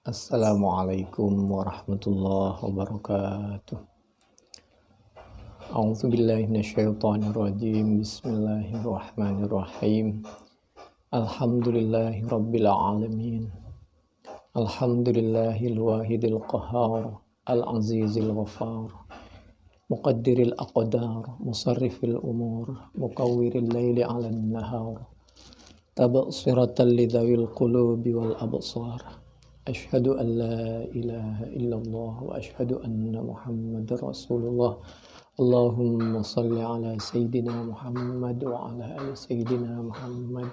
Assalamualaikum warahmatullahi wabarakatuh. A'udzu billahi minasyaitonir rajim. Bismillahirrahmanirrahim. Alhamdulillahi rabbil alamin. Alhamdulillahil wahidil qahhar, al-azizil ghaffar. Muqaddiril aqdar, musarrifil umur, mukawwiril laili 'alan nahar. Tabsiratan lidzawil qulubi wal absar. Asyhadu an la ilaha illallah wa asyhadu anna Muhammadar Rasulullah. Allahumma salli ala Sayyidina Muhammad wa ala ali Sayyidina Muhammad.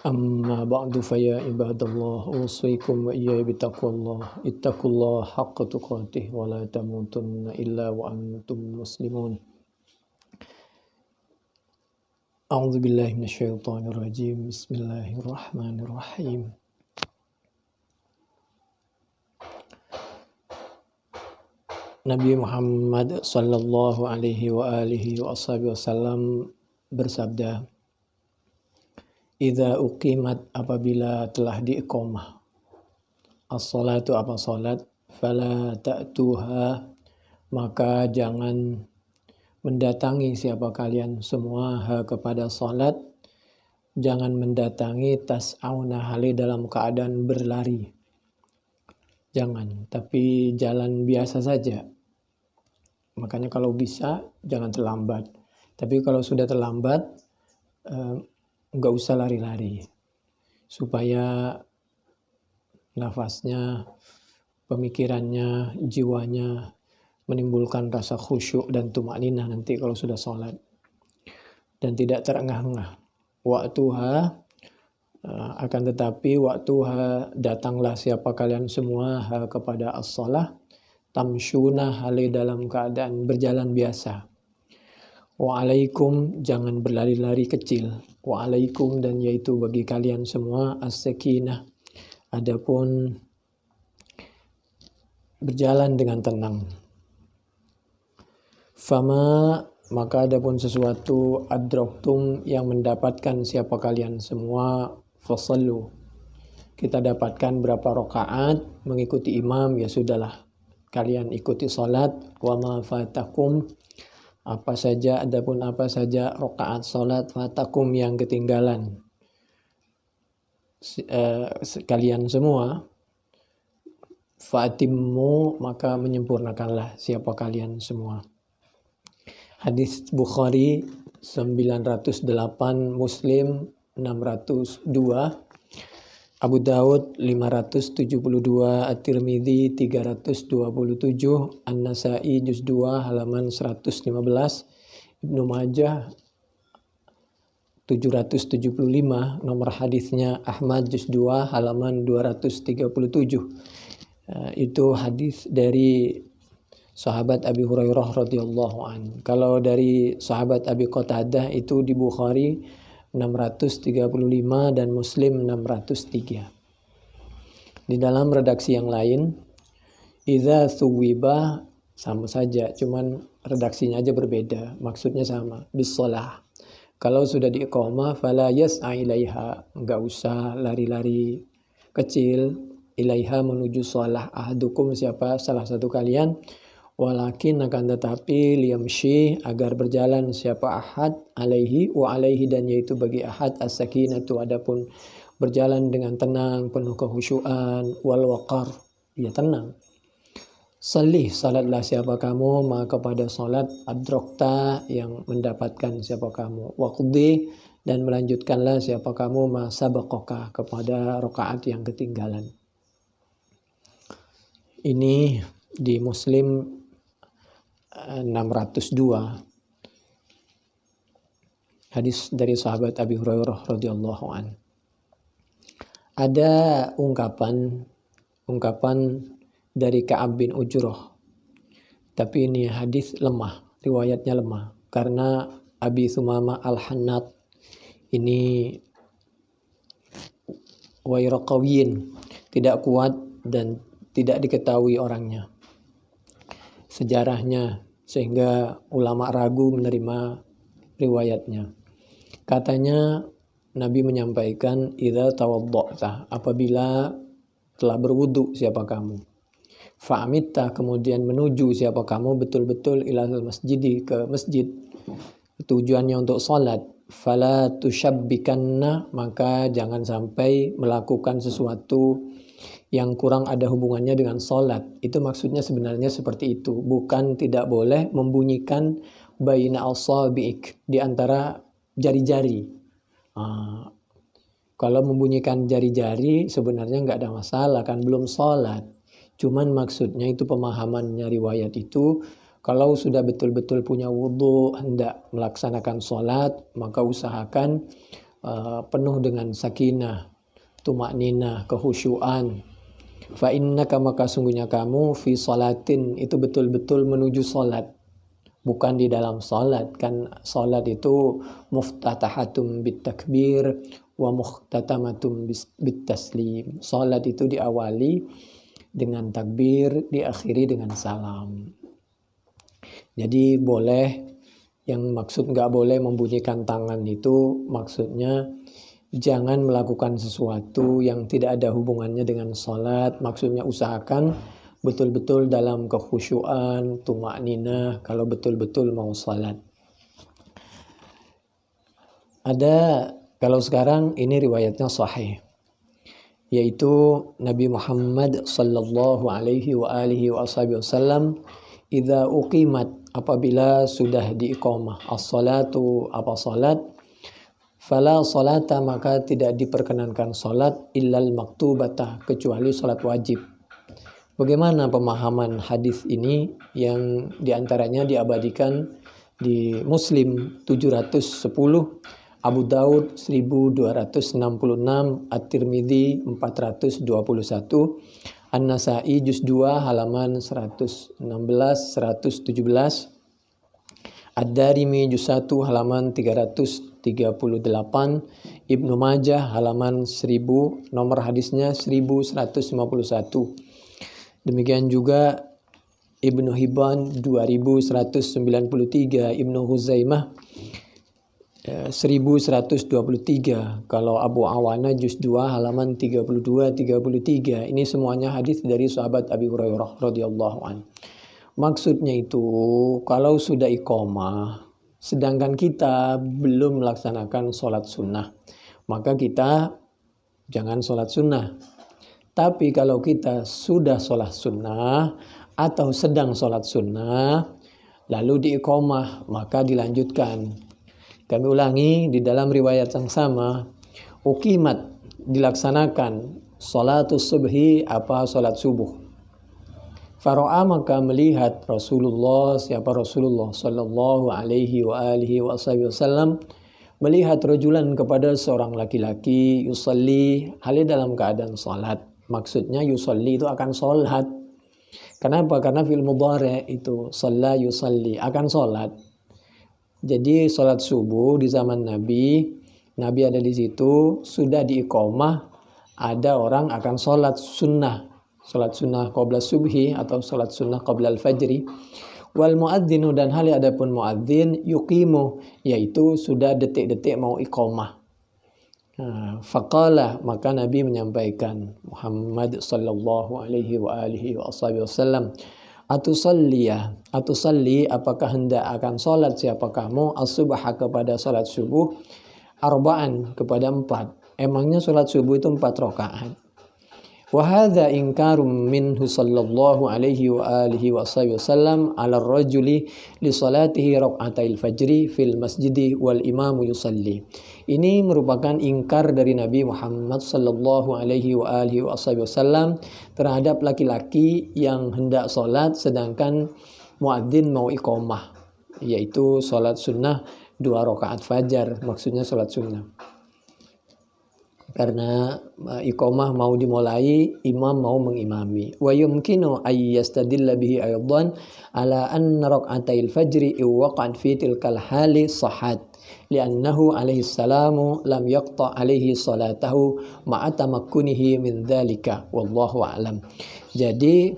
Amma ba'du fa ya ibadallah, usikum wa iyaya bitaqwallah. Ittaqullaha haqqa tuqatih wa la tamutunna illa wa antum muslimun. A'udzu billahi minasyaitonir rajim. Bismillahirrahmanirrahim. Nabi Muhammad sallallahu alaihi wa alihi wasallam bersabda, "Idza uqimat, apabila telah diiqamah, as-salatu apa salat, fala ta'tuha, maka jangan mendatangi siapa kalian semua kepada salat, jangan mendatangi tas'auna hali dalam keadaan berlari. Jangan, tapi jalan biasa saja. Makanya kalau bisa jangan terlambat. Tapi kalau sudah terlambat, nggak usah lari-lari. Supaya nafasnya, pemikirannya, jiwanya menimbulkan rasa khusyuk dan tumakninah nanti kalau sudah sholat. Dan tidak terengah-engah. Waktuha, akan tetapi waktuha, datanglah siapa kalian semua kepada as-salah, tamsyuna hali dalam keadaan berjalan biasa. Wa'alaikum, jangan berlari-lari kecil. Wa'alaikum, dan yaitu bagi kalian semua as-sakinah, adapun berjalan dengan tenang. Fama, maka adapun sesuatu adraktum yang mendapatkan siapa kalian semua, fasallu, kita dapatkan berapa rakaat mengikuti imam, ya sudahlah, kalian ikuti salat. Wa ma fatakum, apa saja, adapun apa saja rakaat salat fatakum yang ketinggalan kalian semua, fatimmu, maka menyempurnakanlah siapa kalian semua. Hadis Bukhari 908, Muslim 602, Abu Daud 572, At-Tirmidzi 327, An-Nasa'i juz 2 halaman 115, Ibnu Majah 775, nomor hadisnya Ahmad juz 2 halaman 237. Itu hadis dari sahabat Abi Hurairah radhiyallahu an. Kalau dari sahabat Abi Qatadah itu di Bukhari 635 dan Muslim 603. Di dalam redaksi yang lain, idza thuwiba, sama saja, cuman redaksinya aja berbeda, maksudnya sama, bis-shalah. Kalau sudah diiqamah, fala yas'a ilaiha, enggak usah lari-lari kecil, ilaiha menuju shalah, ahadukum, siapa salah satu kalian, walakin akan tetapi liyamshi, agar berjalan siapa ahad, alaihi wa alaihi, dan yaitu bagi ahad as-sakinatu, adapun berjalan dengan tenang, penuh kekhusyuan, wal waqar, ya tenang. Salih, salatlah siapa kamu, maka pada salat, adrokta, yang mendapatkan siapa kamu, waqdi, dan melanjutkanlah siapa kamu, ma sabaqaka, kepada rakaat yang ketinggalan. Ini di Muslim 602, hadis dari sahabat Abi Hurairah radhiyallahu an. Ada ungkapan dari Ka'ab bin Ujrah, tapi ini hadis lemah, riwayatnya lemah, karena Abi Sumama al-Hannat ini wairaqawiyin, tidak kuat dan tidak diketahui orangnya, sejarahnya, sehingga ulama ragu menerima riwayatnya. Katanya Nabi menyampaikan, idza tawadda'ta, apabila telah berwudu siapa kamu. Fa'amitta, kemudian menuju siapa kamu betul-betul ilal masjidi, ke masjid, tujuannya untuk sholat. Fala tushabbikanna, maka jangan sampai melakukan sesuatu yang kurang ada hubungannya dengan sholat. Itu maksudnya sebenarnya seperti itu. Bukan tidak boleh membunyikan baina asabi'ik, di antara jari-jari. Kalau membunyikan jari-jari sebenarnya nggak ada masalah, kan belum sholat. Cuman maksudnya itu pemahamannya riwayat itu, kalau sudah betul-betul punya wudhu, hendak melaksanakan sholat, maka usahakan penuh dengan sakinah, tumakninah, kehusyuan. Fa innaka, maka sungguhnya kamu fi sholatin, itu betul-betul menuju sholat, bukan di dalam sholat. Kan sholat itu muftatahatum bit takbir wa mukhtatamatum bit taslim. Sholat itu diawali dengan takbir, diakhiri dengan salam. Jadi boleh, yang maksud nggak boleh membunyikan tangan itu maksudnya jangan melakukan sesuatu yang tidak ada hubungannya dengan sholat. Maksudnya usahakan betul-betul dalam kekhusyuan, tumakninah kalau betul-betul mau sholat. Ada, kalau sekarang ini riwayatnya sahih, yaitu Nabi Muhammad sallallahu alaihi wa alihi wasallam, idza uqimat, apabila sudah diiqamah as-salatu, apa salat, fala salata, maka tidak diperkenankan salat illal maktubata, kecuali salat wajib. Bagaimana pemahaman hadis ini yang diantaranya diabadikan di Muslim 710, Abu Daud 1266, At-Tirmidzi 421, An-Nasa'i juz 2 halaman 116, 117, Ad-Darimi juz 1 halaman 338, Ibnu Majah halaman 1000, nomor hadisnya 1151. Demikian juga Ibnu Hibban 2193, Ibnu Huzaimah 1123. Kalau Abu Awana juz 2 halaman 32-33. Ini semuanya hadis dari sahabat Abi Hurairah radhiyallahu anhu. Maksudnya itu, kalau sudah iqamah sedangkan kita belum melaksanakan sholat sunnah, maka kita jangan sholat sunnah. Tapi kalau kita sudah sholat sunnah atau sedang sholat sunnah lalu diiqamah, maka dilanjutkan. Kami ulangi, di dalam riwayat yang sama, uqimat, dilaksanakan sholatus subhi, apa sholat subuh. Faro'a, maka melihat Rasulullah, siapa Rasulullah sallallahu alaihi wa alihi wasallam, melihat rajulan, kepada seorang laki-laki, yusalli, halnya dalam keadaan salat. Maksudnya yusalli itu akan salat. Kenapa? Karena fil mudhari itu shalla yusalli, akan salat. Jadi sholat subuh di zaman Nabi ada di situ, sudah diiqamah, ada orang akan sholat sunnah qabla subhi atau sholat sunnah qabla al-fajri. Wal muadzinu, dan hal adapun muadzin, yuqimu, yaitu sudah detik-detik mau iqamah. Faqala, maka Nabi menyampaikan, Muhammad sallallahu alaihi wa alihi wasallam, Atusalli, apakah hendak akan sholat siapa kamu, as-subha, kepada sholat subuh, arba'an, kepada 4. Emangnya sholat subuh itu 4 rakaat. Wa hadza inkarum minhu sallallahu alaihi wa alihi wasallam ala rajuli li salatihi raka'atil fajri fil masjidi wal imamu yusalli. Ini merupakan ingkar dari Nabi Muhammad sallallahu alaihi wa alihi wasallam terhadap laki-laki yang hendak sholat sedangkan muadzin mau iqamah, yaitu sholat sunnah 2 rakaat fajar, maksudnya sholat sunnah. Karena iqamah mau dimulai, imam mau mengimami. Wa yumkinu ay yastadilla bihi aydan ala anna rak'atai al-fajri waqa'at fi tilkal hali sahhat li'annahu alaihi salamu lam yaqta alaihi salatahu ma'a tamakkunihi min dzalika wallahu a'lam. Jadi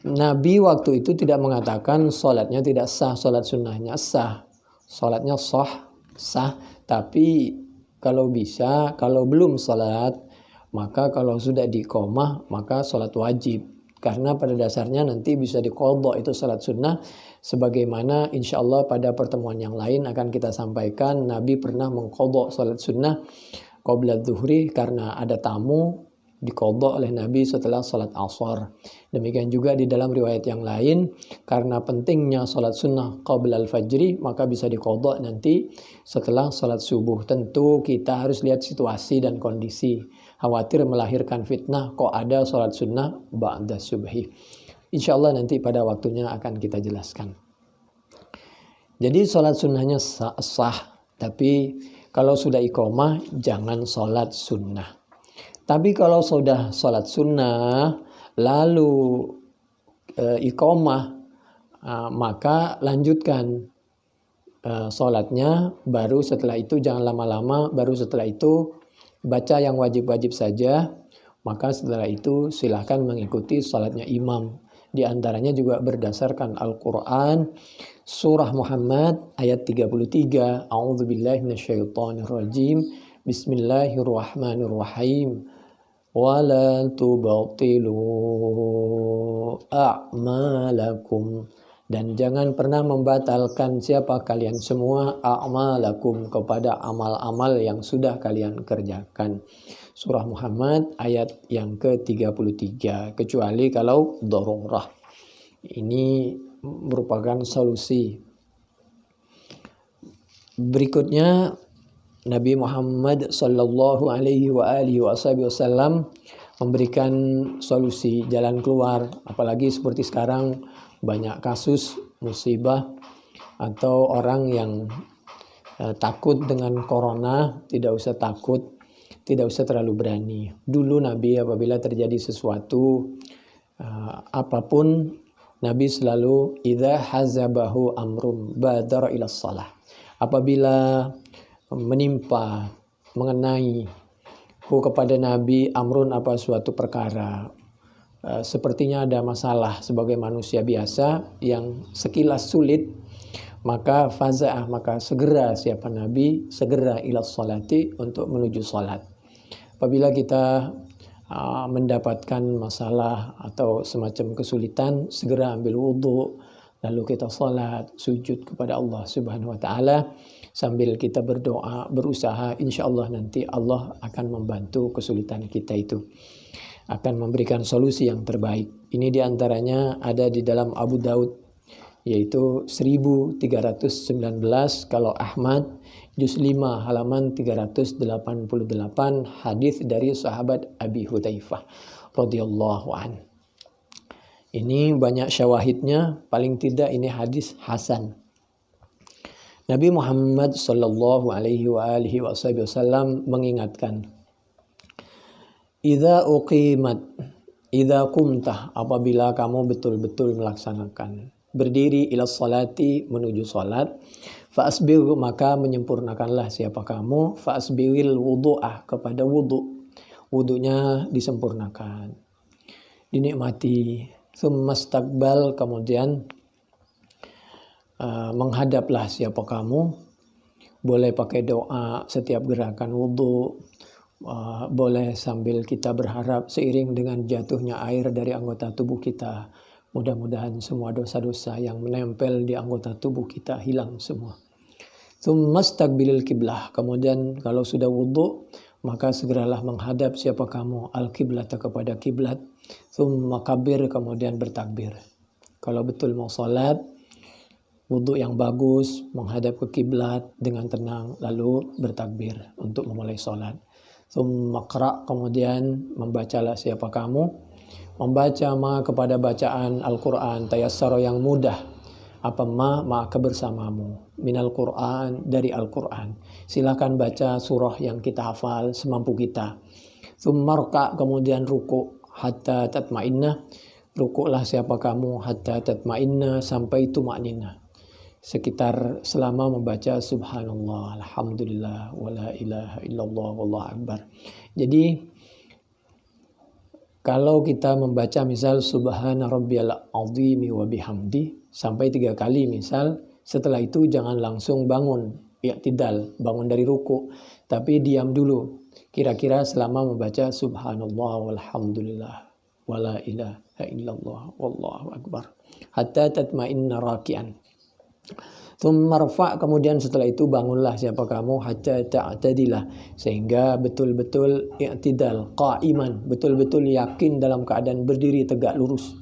Nabi waktu itu tidak mengatakan salatnya tidak sah, salat sunnahnya sah. Salatnya sah, tapi kalau bisa, kalau belum salat, maka kalau sudah diiqamah maka sholat wajib. Karena pada dasarnya nanti bisa diqadha itu sholat sunnah. Sebagaimana insya Allah pada pertemuan yang lain akan kita sampaikan, Nabi pernah mengqadha sholat sunnah qabla zuhri karena ada tamu, diqadha oleh Nabi setelah sholat asar. Demikian juga di dalam riwayat yang lain, karena pentingnya sholat sunnah qabla al-fajri, maka bisa diqadha nanti setelah sholat subuh. Tentu kita harus lihat situasi dan kondisi. Khawatir melahirkan fitnah, kok ada sholat sunnah ba'da subhi. Insya Allah nanti pada waktunya akan kita jelaskan. Jadi sholat sunnahnya sah, tapi kalau sudah iqamah jangan sholat sunnah. Tapi kalau sudah sholat sunnah lalu iqamah, maka lanjutkan sholatnya, baru setelah itu jangan lama-lama, baru setelah itu baca yang wajib-wajib saja, maka setelah itu silahkan mengikuti sholatnya imam. Di antaranya juga berdasarkan Al-Quran, surah Muhammad ayat 33, A'udzubillahi minasyaitonirrajim, Bismillahirrahmanirrahim, wala tubatilu a'malakum, dan jangan pernah membatalkan siapa kalian semua a'malakum, kepada amal-amal yang sudah kalian kerjakan. Surah Muhammad ayat yang ke-33, kecuali kalau darurah. Ini merupakan solusi. Berikutnya Nabi Muhammad sallallahu alaihi wasallam memberikan solusi, jalan keluar, apalagi seperti sekarang banyak kasus musibah atau orang yang takut dengan corona. Tidak usah takut, tidak usah terlalu berani. Dulu Nabi apabila terjadi sesuatu apapun, Nabi selalu idza hazabahu amrum badara ila shalah. Apabila menimpa, mengenai kepada Nabi amrun, apa suatu perkara, sepertinya ada masalah sebagai manusia biasa yang sekilas sulit, maka faza'ah, maka segera siapa Nabi, segera ila sholati, untuk menuju sholat. Apabila kita mendapatkan masalah atau semacam kesulitan, segera ambil wudhu, lalu kita sholat, sujud kepada Allah Subhanahu wa ta'ala, sambil kita berdoa, berusaha, insya Allah nanti Allah akan membantu kesulitan kita itu, akan memberikan solusi yang terbaik. Ini diantaranya ada di dalam Abu Daud, yaitu 1319, kalau Ahmad juz 5 halaman 388, hadis dari sahabat Abi Hudzaifah radhiyallahu an. Ini banyak syawahidnya, paling tidak ini hadis hasan. Nabi Muhammad sallallahu alaihi wasallam mengingatkan, idza kumtah, apabila kamu betul-betul melaksanakan, berdiri ila salati, menuju salat, fa asbigh, maka menyempurnakanlah siapa kamu, fa asbighil wudu'ah, kepada wudu, wudunya disempurnakan, dinikmati, tsumastaqbal, kemudian menghadaplah siapa kamu, boleh pakai doa setiap gerakan wudu, boleh sambil kita berharap seiring dengan jatuhnya air dari anggota tubuh kita, mudah-mudahan semua dosa-dosa yang menempel di anggota tubuh kita hilang semua. Tsumastaqbilil qiblah, kemudian kalau sudah wudu, maka segeralah menghadap siapa kamu, al-qiblata, kepada kiblat. Tsumma kabir, kemudian bertakbir. Kalau betul mau salat, wudu yang bagus, menghadap ke kiblat dengan tenang, lalu bertakbir untuk memulai salat. Tsumma qra, kemudian membacalah siapa kamu, membaca ma, kepada bacaan Al-Quran, tayassara, yang mudah, apa maka bersamamu, minal Quran, dari Al-Quran. Silakan baca surah yang kita hafal semampu kita. Tsumma rka, kemudian ruku, hatta tatma'inna, rukuklah siapa kamu hatta tatma'inna, sampai tumaknina, sekitar selama membaca subhanallah, alhamdulillah, wala ilaha illallah, wallahu akbar. Jadi kalau kita membaca misal subhana rabbiyal azimi wa bihamdi sampai 3 kali misal, setelah itu jangan langsung bangun, i'tidal, bangun dari ruku, tapi diam dulu Kira-kira selama membaca subhanallah walhamdulillah wala ilaha illallah wallahu akbar hatta tatma'inna raki'an. Tsumma rfa', kemudian setelah itu bangunlah siapa kamu hatta ta'tadilah, sehingga betul-betul i'tidal, qa'iman, betul-betul yakin dalam keadaan berdiri tegak lurus.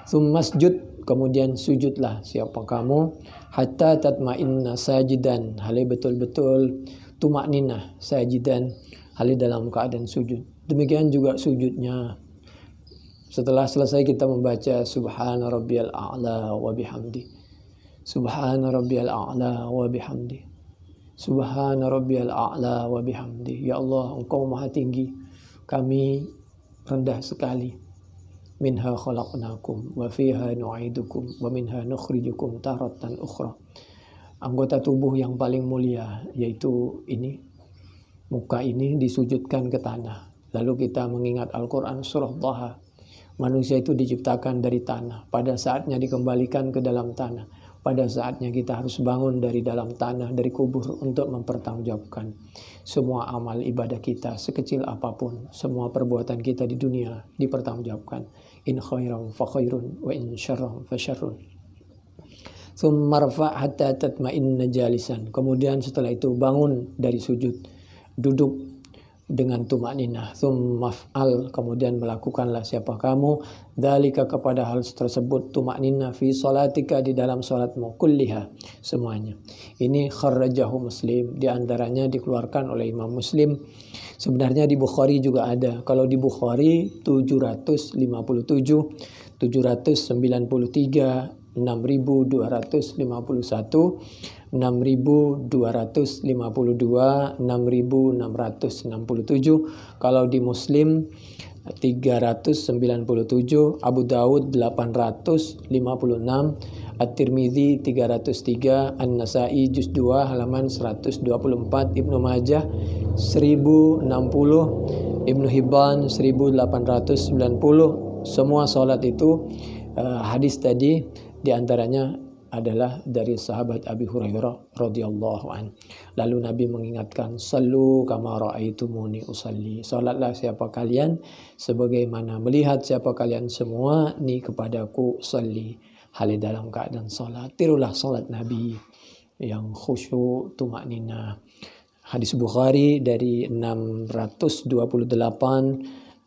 Tsumma sujud, kemudian sujudlah siapa kamu hatta tatma'inna sajidan, hal betul-betul tumakninah sajidan, hal dalam keadaan sujud. Demikian juga sujudnya. Setelah selesai kita membaca subhana rabbiyal a'la wa bihamdi, subhana rabbiyal a'la wa bihamdi, subhana rabbiyal a'la wa bihamdi. Ya Allah, Engkau maha tinggi, kami rendah sekali. Minha khalaqnakum wa fiha nu'idukum wa minha nukhrijukum taratan ukhra. Anggota tubuh yang paling mulia, yaitu ini, muka ini disujudkan ke tanah. Lalu kita mengingat Al-Quran surah Taha. Manusia itu diciptakan dari tanah. Pada saatnya dikembalikan ke dalam tanah. Pada saatnya kita harus bangun dari dalam tanah, dari kubur, untuk mempertanggungjawabkan semua amal ibadah kita, sekecil apapun. Semua perbuatan kita di dunia dipertanggungjawabkan. In khairan fa khairun wa in syarran fa syarrun. Tsumma rfa' hatta tatma'inna jalisan. Kemudian setelah itu bangun dari sujud, duduk dengan tumakninah. Tsumma f'al, kemudian melakukanlah siapa kamu dzalika, kepada hal tersebut, tumakninah fi salatika, di dalam salatmu, kulliha, semuanya. Ini kharrajahu Muslim, di antaranya dikeluarkan oleh Imam Muslim. Sebenarnya di Bukhari juga ada. Kalau di Bukhari 757, 793, 6251, 6252, 6667. Kalau di Muslim 397, Abu Daud 856, At-Tirmidzi 303, An-Nasa'i juz 2 halaman 124, Ibnu Majah 1060, Ibnu Hibban 1890. Semua salat itu hadis tadi diantaranya adalah dari sahabat Abi Hurairah radhiyallahu an. Lalu Nabi mengingatkan, sallu kama ra'aitumuni usalli, salatlah siapa kalian sebagaimana melihat siapa kalian semua ni kepadaku salli, hal dalam keadaan salat. Tirulah salat Nabi yang khusyuk, tumakninah. Hadis Bukhari dari 628,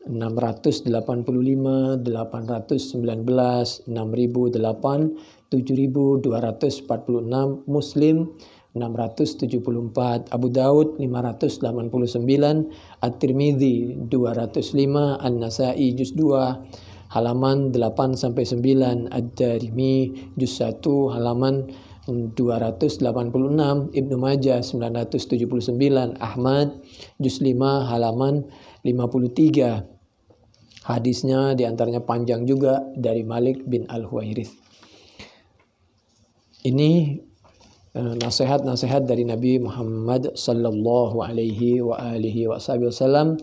685, 819, 6008, 7246, Muslim 674, Abu Daud 589, At-Tirmidzi 205, An-Nasa'i juz 2 halaman 8 sampai 9, Ad-Darimi juz 1 halaman 286, Ibnu Majah 979, Ahmad juz 5 halaman 53. Hadisnya diantaranya panjang juga dari Malik bin Al-Huwairits. Ini nasihat-nasihat dari Nabi Muhammad sallallahu alaihi wa alihi wasallam.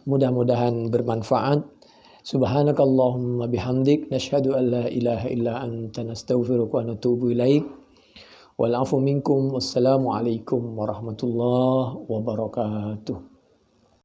Mudah-mudahan bermanfaat. Subhanakallahumma bihamdik, nashhadu an la ilaha illa anta, nastaghfiruka wa natubu ilaik. Wal afu minkum, wassalamu alaikum warahmatullahi wabarakatuh.